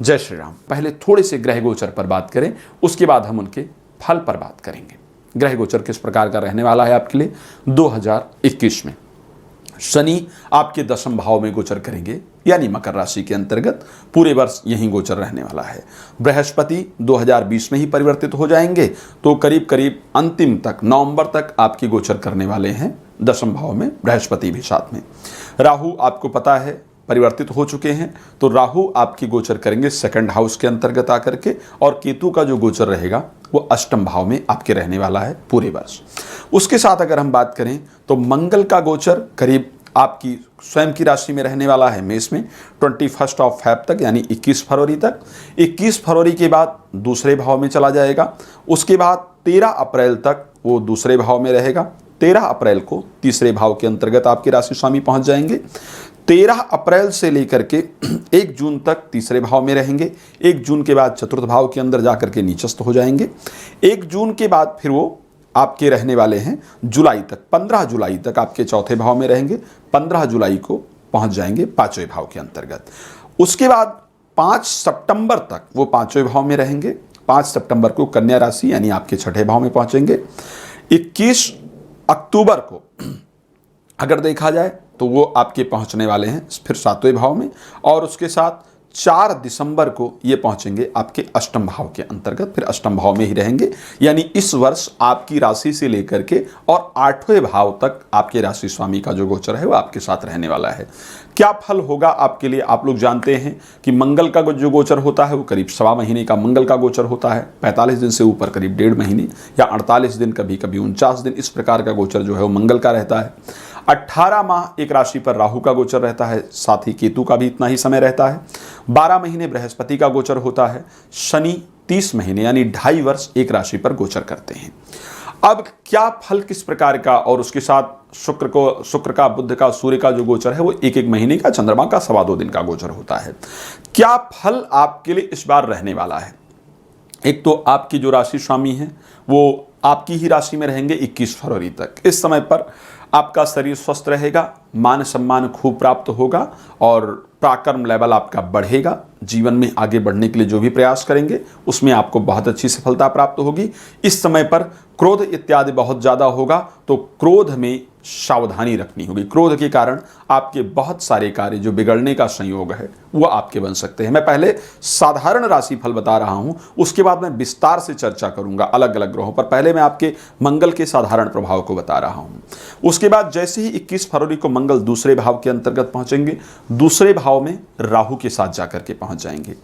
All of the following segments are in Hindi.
जय श्री राम। पहले थोड़े से ग्रह गोचर पर बात करें, उसके बाद हम उनके फल पर बात करेंगे। ग्रह गोचर किस प्रकार का रहने वाला है आपके लिए 2021 में। शनि आपके दशम भाव में गोचर करेंगे, यानी मकर राशि के अंतर्गत पूरे वर्ष यही गोचर रहने वाला है। बृहस्पति 2020 में ही परिवर्तित हो जाएंगे, तो करीब करीब अंतिम तक नवंबर तक आपकी गोचर करने वाले हैं दशम भाव में, बृहस्पति भी साथ में। राहु आपको पता है परिवर्तित हो चुके हैं, तो राहु आपकी गोचर करेंगे सेकंड हाउस के अंतर्गत आकर के, और केतु का जो गोचर रहेगा वो अष्टम भाव में आपके रहने वाला है पूरे वर्ष। उसके साथ अगर हम बात करें तो मंगल का गोचर करीब आपकी स्वयं की राशि में रहने वाला है मेष में 21 फेब तक, यानी 21 फरवरी तक। 21 फरवरी के बाद दूसरे भाव में चला जाएगा। उसके बाद 13 अप्रैल तक वो दूसरे भाव में रहेगा। 13 अप्रैल को तीसरे भाव के अंतर्गत आपके राशि स्वामी पहुंच जाएंगे। 13 अप्रैल से लेकर के 1 जून तक तीसरे भाव में रहेंगे। 1 जून के बाद चतुर्थ भाव के अंदर जाकर के नीचस्थ हो जाएंगे। 1 जून के बाद फिर वो आपके रहने वाले हैं जुलाई तक, 15 जुलाई तक आपके चौथे भाव में रहेंगे। 15 जुलाई को पहुंच जाएंगे पांचवें भाव के अंतर्गत। उसके बाद 5 सितंबर तक वो पांचवें भाव में रहेंगे। 5 सितंबर को कन्या राशि यानी आपके छठे भाव में पहुंचेंगे। 21 अक्टूबर को अगर देखा जाए तो वो आपके पहुंचने वाले हैं फिर 7वें भाव में, और उसके साथ 4 दिसंबर को ये पहुंचेंगे आपके अष्टम भाव के अंतर्गत, फिर अष्टम भाव में ही रहेंगे। यानी इस वर्ष आपकी राशि से लेकर के और 8वें भाव तक आपके राशि स्वामी का जो गोचर है वो आपके साथ रहने वाला है। क्या फल होगा आपके लिए, आप लोग जानते हैं कि मंगल का जो गोचर होता है वो करीब 1.25 महीने का मंगल का गोचर होता है। 45 दिन से ऊपर करीब 1.5 महीने या 48 दिन, कभी कभी 49 दिन, इस प्रकार का गोचर जो है वो मंगल का रहता है। 18 माह एक राशि पर राहु का गोचर रहता है, साथ ही केतु का भी इतना ही समय रहता है। 12 महीने बृहस्पति का गोचर होता है। शनि 30 महीने यानी 2.5 वर्ष एक राशि पर गोचर करते हैं। अब क्या फल किस प्रकार का, और उसके साथ शुक्र का, बुध का, सूर्य का जो गोचर है वो 1-1 महीने का, चंद्रमा का 2.25 दिन का गोचर होता है। क्या फल आपके लिए इस बार रहने वाला है। एक तो आपकी जो राशि स्वामी है वो आपकी ही राशि में रहेंगे 21 फरवरी तक। इस समय पर आपका शरीर स्वस्थ रहेगा, मान सम्मान खूब प्राप्त होगा और पराक्रम लेवल आपका बढ़ेगा। जीवन में आगे बढ़ने के लिए जो भी प्रयास करेंगे उसमें आपको बहुत अच्छी सफलता प्राप्त होगी। इस समय पर क्रोध इत्यादि बहुत ज़्यादा होगा, तो क्रोध में सावधानी रखनी होगी। क्रोध के कारण आपके बहुत सारे कार्य जो बिगड़ने का संयोग है वो आपके बन सकते हैं। मैं पहले साधारण राशि फल बता रहा हूं, उसके बाद मैं विस्तार से चर्चा करूंगा अलग अलग ग्रहों पर। पहले मैं आपके मंगल के साधारण प्रभाव को बता रहा हूं। उसके बाद जैसे ही 21 फरवरी को मंगल दूसरे भाव के अंतर्गत पहुंचेंगे, दूसरे भाव में राहु के साथ जाकर के पहुंच जाएंगे।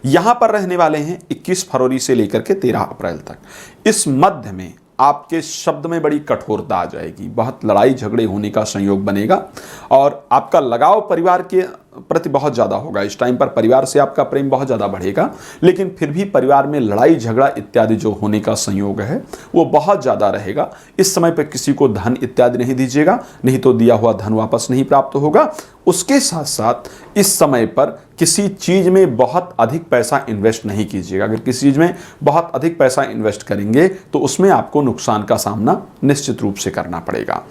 यहां पर रहने वाले हैं 21 फरवरी से लेकर के 13 अप्रैल तक। इस मध्य में आपके शब्द में बड़ी कठोरता आ जाएगी, बहुत लड़ाई झगड़े होने का संयोग बनेगा, और आपका लगाव परिवार के प्रति बहुत ज़्यादा होगा। इस टाइम पर परिवार से आपका प्रेम बहुत ज़्यादा बढ़ेगा, लेकिन फिर भी परिवार में लड़ाई झगड़ा इत्यादि जो होने का संयोग है वो बहुत ज़्यादा रहेगा। इस समय पर किसी को धन इत्यादि नहीं दीजिएगा, नहीं तो दिया हुआ धन वापस नहीं प्राप्त होगा। उसके साथ साथ इस समय पर किसी चीज़ में बहुत अधिक पैसा इन्वेस्ट नहीं कीजिएगा। अगर किसी चीज़ में बहुत अधिक पैसा इन्वेस्ट करेंगे तो उसमें आपको नुकसान का सामना निश्चित रूप से करना पड़ेगा।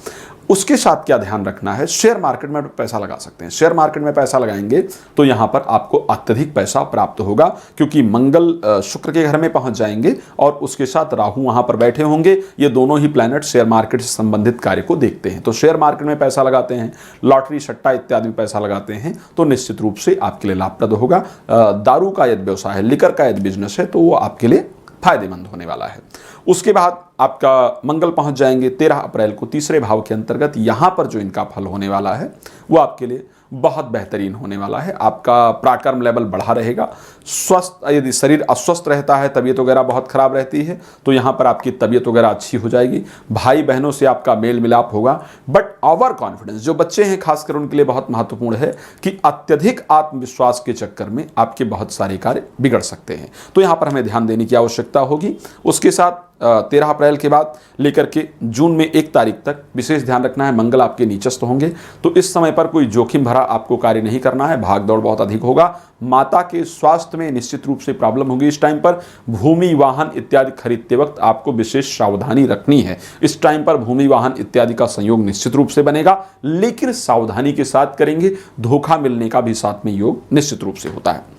उसके साथ क्या ध्यान रखना है, शेयर मार्केट में पैसा लगा सकते हैं। शेयर मार्केट में पैसा लगाएंगे तो यहाँ पर आपको अत्यधिक पैसा प्राप्त होगा, क्योंकि मंगल शुक्र के घर में पहुंच जाएंगे और उसके साथ राहु वहां पर बैठे होंगे। ये दोनों ही प्लैनेट शेयर मार्केट से संबंधित कार्य को देखते हैं। तो शेयर मार्केट में पैसा लगाते हैं, लॉटरी सट्टा इत्यादि में पैसा लगाते हैं, तो निश्चित रूप से आपके लिए लाभप्रद होगा। दारू का यदि व्यवसाय है, लिकर का यदि बिजनेस है, तो वो आपके लिए फायदेमंद होने वाला है। उसके बाद आपका मंगल पहुंच जाएंगे 13 अप्रैल को तीसरे भाव के अंतर्गत। यहां पर जो इनका फल होने वाला है वो आपके लिए बहुत बेहतरीन होने वाला है। आपका पराक्रम लेवल बढ़ा रहेगा। स्वस्थ, यदि शरीर अस्वस्थ रहता है, तबीयत वगैरह बहुत खराब रहती है, तो यहाँ पर आपकी तबीयत वगैरह अच्छी हो जाएगी। भाई बहनों से आपका मेल मिलाप होगा। बट ओवर कॉन्फिडेंस, जो बच्चे हैं खासकर उनके लिए बहुत महत्वपूर्ण है कि अत्यधिक आत्मविश्वास के चक्कर में आपके बहुत सारे कार्य बिगड़ सकते हैं, तो यहाँ पर हमें ध्यान देने की आवश्यकता होगी। उसके साथ 13 अप्रैल के बाद लेकर के जून में 1 तारीख तक विशेष ध्यान रखना है। मंगल आपके नीचस्थ होंगे, तो इस समय पर कोई जोखिम भरा आपको कार्य नहीं करना है। भाग दौड़ बहुत अधिक होगा। माता के स्वास्थ्य में निश्चित रूप से प्रॉब्लम होगी। इस टाइम पर भूमि वाहन इत्यादि खरीदते वक्त आपको विशेष सावधानी रखनी है। इस टाइम पर भूमि वाहन इत्यादि का संयोग निश्चित रूप से बनेगा, लेकिन सावधानी के साथ करेंगे। धोखा मिलने का भी साथ में योग निश्चित रूप से होता है।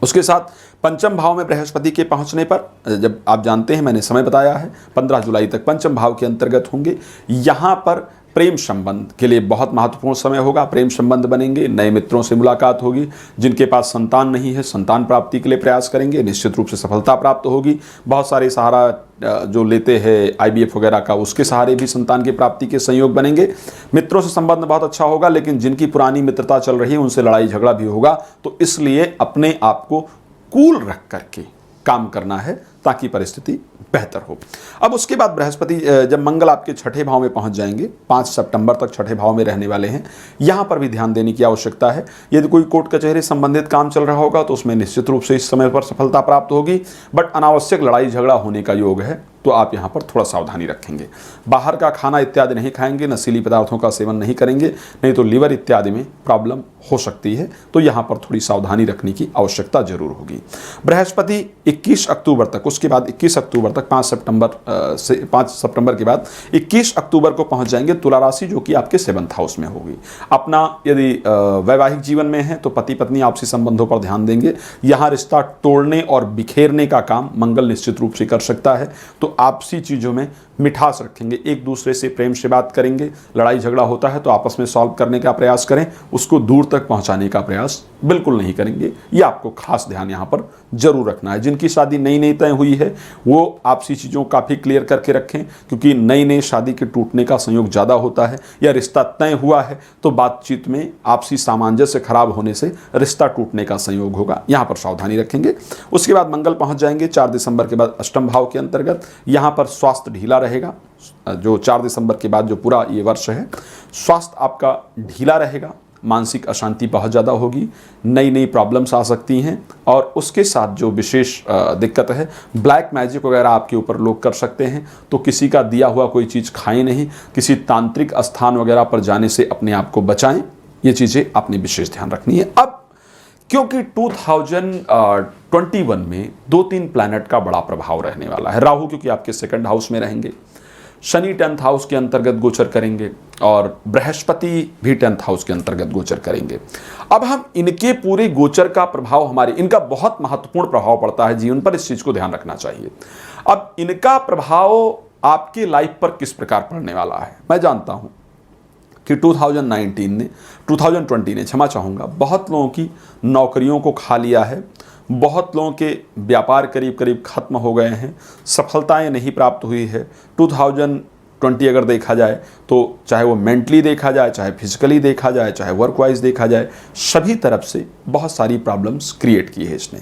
उसके साथ पंचम भाव में बृहस्पति के पहुंचने पर, जब आप जानते हैं मैंने समय बताया है 15 जुलाई तक पंचम भाव के अंतर्गत होंगे, यहाँ पर प्रेम संबंध के लिए बहुत महत्वपूर्ण समय होगा। प्रेम संबंध बनेंगे, नए मित्रों से मुलाकात होगी, जिनके पास संतान नहीं है संतान प्राप्ति के लिए प्रयास करेंगे, निश्चित रूप से सफलता प्राप्त होगी। बहुत सारे सहारा जो लेते हैं IVF वगैरह का, उसके सहारे भी संतान की प्राप्ति के संयोग बनेंगे। मित्रों से संबंध बहुत अच्छा होगा, लेकिन जिनकी पुरानी मित्रता चल रही है उनसे लड़ाई झगड़ा भी होगा, तो इसलिए अपने आप को कूल रख करके काम करना है ताकि परिस्थिति बेहतर हो। अब उसके बाद बृहस्पति जब मंगल आपके छठे भाव में पहुंच जाएंगे, 5 सितंबर तक छठे भाव में रहने वाले हैं, यहाँ पर भी ध्यान देने की आवश्यकता है। यदि कोई कोर्ट कचहरी संबंधित काम चल रहा होगा तो उसमें निश्चित रूप से इस समय पर सफलता प्राप्त होगी, बट अनावश्यक लड़ाई झगड़ा होने का योग है, तो आप यहाँ पर थोड़ा सावधानी रखेंगे। बाहर का खाना इत्यादि नहीं खाएंगे, नशीली पदार्थों का सेवन नहीं करेंगे, नहीं तो लीवर इत्यादि में प्रॉब्लम हो सकती है, तो यहाँ पर थोड़ी सावधानी रखने की आवश्यकता जरूर होगी। बृहस्पति 21 अक्टूबर तक, उसके बाद 21 अक्टूबर तक 5 सितंबर के बाद 21 अक्टूबर को पहुंच जाएंगे तुला राशि, जो कि आपके 7th हाउस में होगी। अपना यदि वैवाहिक जीवन में है तो पति पत्नी आपसी संबंधों पर ध्यान देंगे। यहाँ रिश्ता तोड़ने और बिखेरने का काम मंगल निश्चित रूप से कर सकता है, तो आपसी चीज़ों में मिठास रखेंगे, एक दूसरे से प्रेम से बात करेंगे। लड़ाई झगड़ा होता है तो आपस में सॉल्व करने का प्रयास करें, उसको दूर तक पहुंचाने का प्रयास बिल्कुल नहीं करेंगे। ये आपको खास ध्यान यहाँ पर जरूर रखना है। जिनकी शादी नई नई तय हुई है वो आपसी चीज़ों काफ़ी क्लियर करके रखें, क्योंकि नई नई शादी के टूटने का संयोग ज़्यादा होता है, या रिश्ता तय हुआ है तो बातचीत में आपसी सामंजस्य खराब होने से रिश्ता टूटने का संयोग होगा, यहाँ पर सावधानी रखेंगे। उसके बाद मंगल पहुँच जाएंगे 4 दिसंबर के बाद अष्टम भाव के अंतर्गत। यहाँ पर स्वास्थ्य ढीला रहेगा, जो 4 दिसंबर के बाद जो पूरा ये वर्ष है स्वास्थ्य आपका ढीला रहेगा, मानसिक अशांति बहुत ज़्यादा होगी, नई नई प्रॉब्लम्स आ सकती हैं, और उसके साथ जो विशेष दिक्कत है, ब्लैक मैजिक वगैरह आपके ऊपर लोग कर सकते हैं, तो किसी का दिया हुआ कोई चीज़ खाएं नहीं, किसी तांत्रिक स्थान वगैरह पर जाने से अपने आप को बचाएं, ये चीज़ें आपने विशेष ध्यान रखनी है। अब क्योंकि 2021 में 2-3 प्लैनेट का बड़ा प्रभाव रहने वाला है। राहु क्योंकि आपके 2nd हाउस में रहेंगे, शनि 10th हाउस के अंतर्गत गोचर करेंगे, और बृहस्पति भी 10th हाउस के अंतर्गत गोचर करेंगे। अब हम इनके पूरे गोचर का प्रभाव इनका बहुत महत्वपूर्ण प्रभाव पड़ता है जीवन पर, इस चीज को ध्यान रखना चाहिए। अब इनका प्रभाव आपके लाइफ पर किस प्रकार पड़ने वाला है, मैं जानता हूं कि 2020 ने क्षमा चाहूँगा, बहुत लोगों की नौकरियों को खा लिया है, बहुत लोगों के व्यापार करीब करीब खत्म हो गए हैं, सफलताएं नहीं प्राप्त हुई है। 2020 अगर देखा जाए तो चाहे वो मेंटली देखा जाए, चाहे फिजिकली देखा जाए, चाहे वर्क वाइज देखा जाए, सभी तरफ से बहुत सारी प्रॉब्लम्स क्रिएट की है इसने।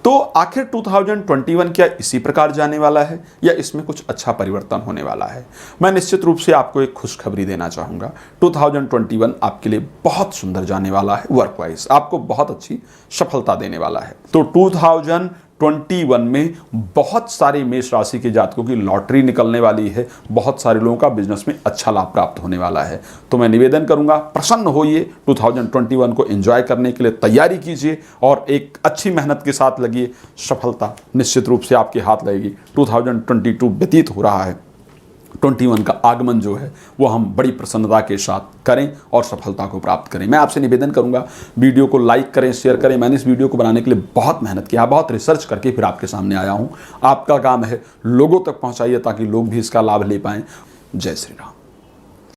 तो आखिर 2021 क्या इसी प्रकार जाने वाला है या इसमें कुछ अच्छा परिवर्तन होने वाला है? मैं निश्चित रूप से आपको एक खुशखबरी देना चाहूँगा। 2021 आपके लिए बहुत सुंदर जाने वाला है, वर्क वाइज आपको बहुत अच्छी सफलता देने वाला है। तो 2021 में बहुत सारे मेष राशि के जातकों की लॉटरी निकलने वाली है, बहुत सारे लोगों का बिजनेस में अच्छा लाभ प्राप्त होने वाला है। तो मैं निवेदन करूंगा, प्रसन्न होइए, 2021 को एंजॉय करने के लिए तैयारी कीजिए और एक अच्छी मेहनत के साथ लगिए, सफलता निश्चित रूप से आपके हाथ लगेगी। 2022 व्यतीत हो रहा है, 21 का आगमन जो है वो हम बड़ी प्रसन्नता के साथ करें और सफलता को प्राप्त करें। मैं आपसे निवेदन करूंगा, वीडियो को लाइक करें, शेयर करें। मैंने इस वीडियो को बनाने के लिए बहुत मेहनत किया, बहुत रिसर्च करके फिर आपके सामने आया हूं। आपका काम है लोगों तक पहुंचाइए ताकि लोग भी इसका लाभ ले पाएं। जय श्री राम।